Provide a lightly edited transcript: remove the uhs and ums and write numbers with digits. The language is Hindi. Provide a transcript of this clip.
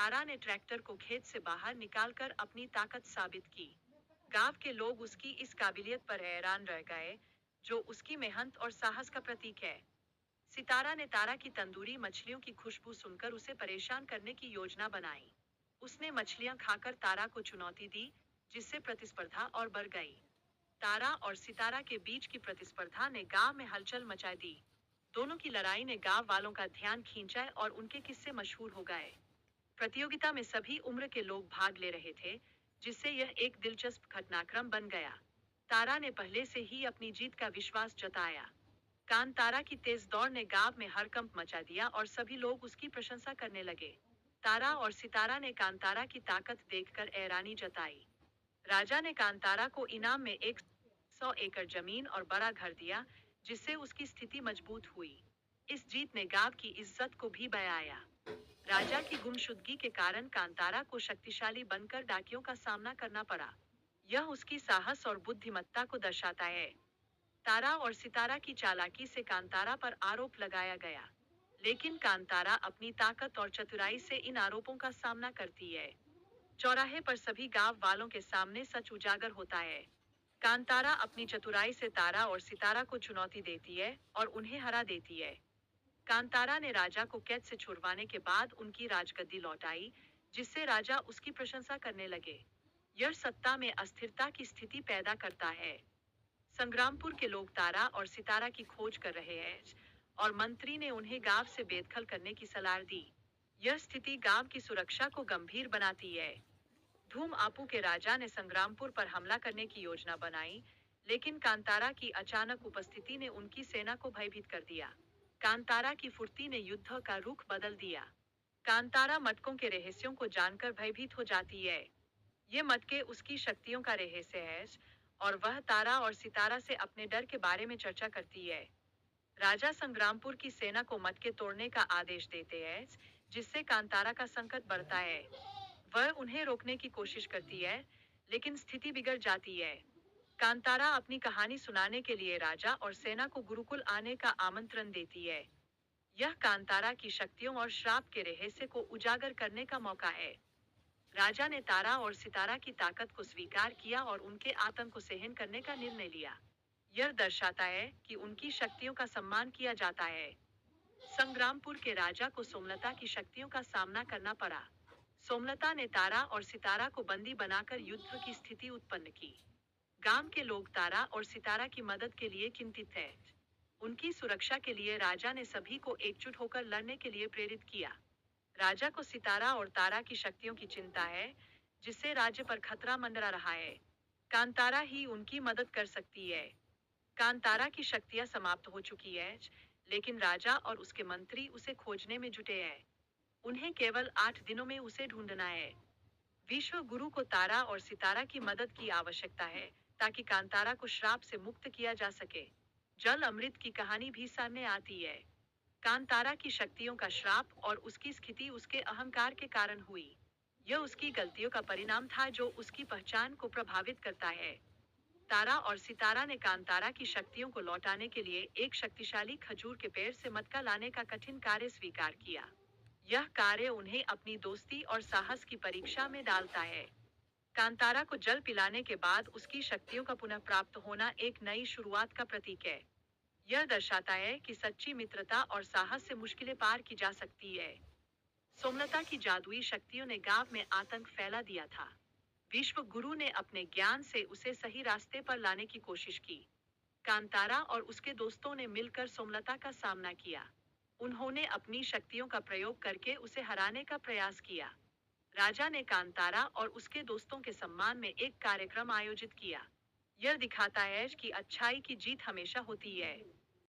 तारा ने ट्रैक्टर को खेत से बाहर निकालकर अपनी ताकत साबित की। गांव के लोग उसकी इस काबिलियत पर हैरान रह गए, जो उसकी मेहनत और साहस का प्रतीक है। सितारा ने तारा की तंदूरी मछलियों की खुशबू सुनकर उसे परेशान करने की योजना बनाई। उसने मछलियां खाकर तारा को चुनौती दी, जिससे प्रतिस्पर्धा और बढ़ गई। तारा और सितारा के बीच की प्रतिस्पर्धा ने गांव में हलचल मचा दी। दोनों की लड़ाई ने गांव वालों का ध्यान खींचा और उनके किस्से मशहूर हो गए। प्रतियोगिता में सभी उम्र के लोग भाग ले रहे थे, जिससे यह एक दिलचस्प घटनाक्रम बन गया। तारा ने पहले से ही अपनी जीत का विश्वास जताया। कांतारा की तेज दौड़ ने गांव में हड़कंप मचा दिया और सभी लोग उसकी प्रशंसा करने लगे। तारा और सितारा ने कांतारा की ताकत देखकर हैरानी जताई। राजा ने कांतारा को इनाम में 100 एकड़ जमीन और बड़ा घर दिया, जिससे उसकी स्थिति मजबूत हुई। इस जीत ने गांव की इज्जत को भी बढ़ाया। राजा की गुमशुदगी के कारण कांतारा को शक्तिशाली बनकर डाकियों का सामना करना पड़ा। यह उसकी साहस और बुद्धिमत्ता को दर्शाता है। तारा और सितारा की चालाकी से कांतारा पर आरोप लगाया गया, लेकिन कांतारा अपनी ताकत और चतुराई से इन आरोपों का सामना करती है। चौराहे पर सभी गांव वालों के सामने सच उजागर होता है। कांतारा अपनी चतुराई से तारा और सितारा को चुनौती देती है और उन्हें हरा देती है। कांतारा ने राजा को कैद से छुड़वाने के बाद उनकी राजगद्दी लौटाई, जिससे राजा उसकी प्रशंसा करने लगे। यह सत्ता में अस्थिरता की स्थिति पैदा करता है। संग्रामपुर के लोग तारा और सितारा की खोज कर रहे हैं और मंत्री ने उन्हें गांव से बेदखल करने की सलाह दी। यह स्थिति गांव की सुरक्षा को गंभीर बनाती है। धूम आपू के राजा ने संग्रामपुर पर हमला करने की योजना बनाई, लेकिन कांतारा की अचानक उपस्थिति ने उनकी सेना को भयभीत कर दिया। कांतारा की फुर्ती ने युद्ध का रुख बदल दिया। कांतारा मटकों के रहस्यों को जानकर भयभीत हो जाती है। ये मटके उसकी शक्तियों का रहस्य है और वह तारा और सितारा से अपने डर के बारे में चर्चा करती है। राजा संग्रामपुर की सेना को मटके तोड़ने का आदेश देते हैं, जिससे कांतारा का संकट बढ़ता है। वह उन्हें रोकने की कोशिश करती है, लेकिन स्थिति बिगड़ जाती है। कांतारा अपनी कहानी सुनाने के लिए राजा और सेना को गुरुकुल आने का आमंत्रण देती है। यह कांतारा की शक्तियों और श्राप के रहस्य को उजागर करने का मौका है। राजा ने तारा और सितारा की ताकत को स्वीकार किया और उनके आतंक को सहन करने का निर्णय लिया। यह दर्शाता है कि उनकी शक्तियों का सम्मान किया जाता है। संग्रामपुर के राजा को सोमलता की शक्तियों का सामना करना पड़ा। सोमलता ने तारा और सितारा को बंदी बनाकर युद्ध की स्थिति उत्पन्न की। गांव के लोग तारा और सितारा की मदद के लिए चिंतित थे। उनकी सुरक्षा के लिए राजा ने सभी को एकजुट होकर लड़ने के लिए प्रेरित किया। राजा को सितारा और तारा की शक्तियों की चिंता है, जिससे राज्य पर खतरा मंडरा रहा है। कांतारा ही उनकी मदद कर सकती है। कांतारा की शक्तियां समाप्त हो चुकी है, लेकिन राजा और उसके मंत्री उसे खोजने में जुटे हैं। उन्हें केवल 8 दिनों में उसे ढूंढना है। विश्व गुरु को तारा और सितारा की मदद की आवश्यकता है, ताकि कांतारा को श्राप से मुक्त किया जा सके। जल अमृत की कहानी भी सामने आती है। कांतारा की शक्तियों का श्राप और उसकी स्थिति उसके अहंकार के कारण हुई। यह उसकी गलतियों का परिणाम था जो उसकी पहचान को प्रभावित करता है। तारा और सितारा ने कांतारा की शक्तियों को लौटाने के लिए एक शक्तिशाली खजूर के पेड़ से मटका लाने का कठिन कार्य स्वीकार किया। यह कार्य उन्हें अपनी दोस्ती और साहस की परीक्षा में डालता है। कांतारा को जल पिलाने के बाद उसकी शक्तियों का पुनः प्राप्त होना एक नई शुरुआत का प्रतीक है। यह दर्शाता है कि सच्ची मित्रता और साहस से मुश्किलें पार की जा सकती है। सोमलता की जादुई शक्तियों ने गांव में आतंक फैला दिया था। विश्व गुरु ने अपने ज्ञान से उसे सही रास्ते पर लाने की कोशिश की। कांतारा और उसके दोस्तों ने मिलकर सोमलता का सामना किया। उन्होंने अपनी शक्तियों का प्रयोग करके उसे हराने का प्रयास किया। राजा ने कांतारा और उसके दोस्तों के सम्मान में एक कार्यक्रम आयोजित किया। यह दिखाता है कि अच्छाई की जीत हमेशा होती है।